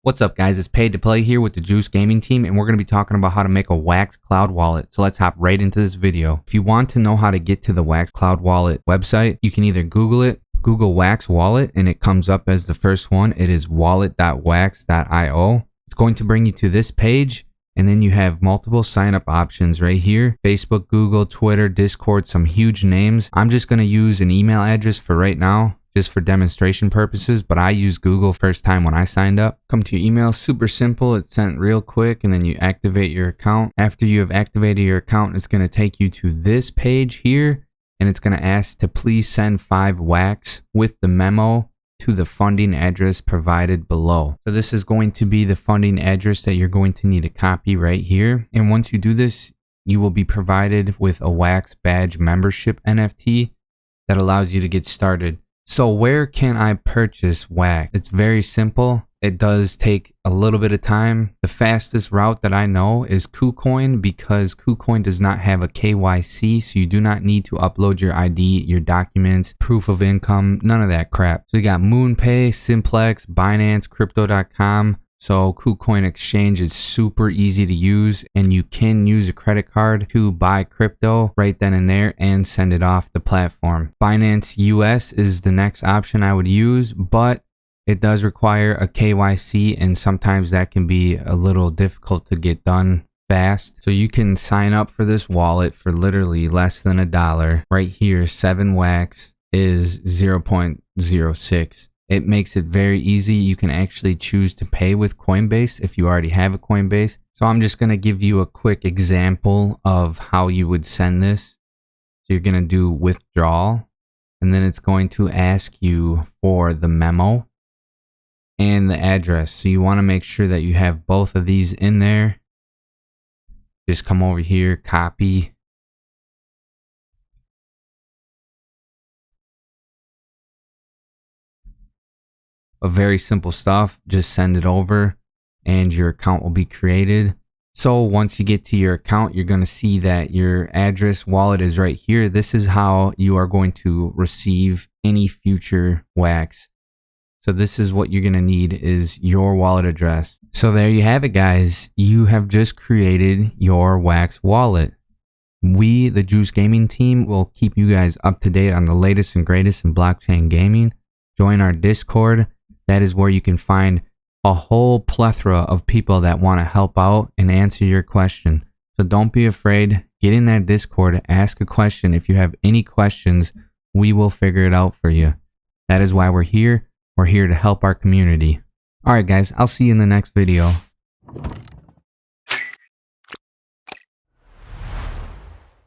What's up guys, it's Paid to Play here with the Juice Gaming team, and we're going to be talking about how to make a Wax Cloud wallet. So let's hop right into this video. If you want to know how to get to the Wax Cloud wallet website, you can either Google it, Google Wax wallet, and it comes up as the first one. It is wallet.wax.io. It's going to bring you to this page, and then you have multiple sign up options right here. Facebook, Google, Twitter, Discord, some huge names. I'm just going to use an email address for right now, just for demonstration purposes, but I used Google first time when I signed up. Come to your email, super simple. It's sent real quick, and then you activate your account. After you have activated your account, it's going to take you to this page here, and it's going to ask to please send 5 wax with the memo to the funding address provided below. So this is going to be the funding address that you're going to need to copy right here. And once you do this, you will be provided with a Wax badge membership NFT that allows you to get started. So where can I purchase wax? It's very simple. It does take a little bit of time. The fastest route that I know is KuCoin, because KuCoin does not have a KYC, so you do not need to upload your ID, your documents, proof of income, none of that crap. So you got MoonPay, Simplex, Binance, Crypto.com. So KuCoin Exchange is super easy to use, and you can use a credit card to buy crypto right then and there and send it off the platform. Binance US is the next option I would use, but it does require a KYC, and sometimes that can be a little difficult to get done fast. So you can sign up for this wallet for literally less than $1. Right here, 7 wax is 0.06. It makes it very easy. You can actually choose to pay with Coinbase if you already have a Coinbase. So I'm just going to give you a quick example of how you would send this. So you're going to do withdrawal, and then it's going to ask you for the memo and the address. So you want to make sure that you have both of these in there. Just come over here, copy. Very simple stuff. Just send it over and your account will be created. So once you get to your account, you're going to see that your address wallet is right here. This is how you are going to receive any future wax. So this is what you're going to need, is your wallet address. So there you have it, guys. You have just created your wax wallet. We, the Juice Gaming team, will keep you guys up to date on the latest and greatest in blockchain gaming. Join our Discord. That is where you can find a whole plethora of people that want to help out and answer your question. So don't be afraid. Get in that Discord, ask a question. If you have any questions, we will figure it out for you. That is why we're here. We're here to help our community. All right, guys, I'll see you in the next video.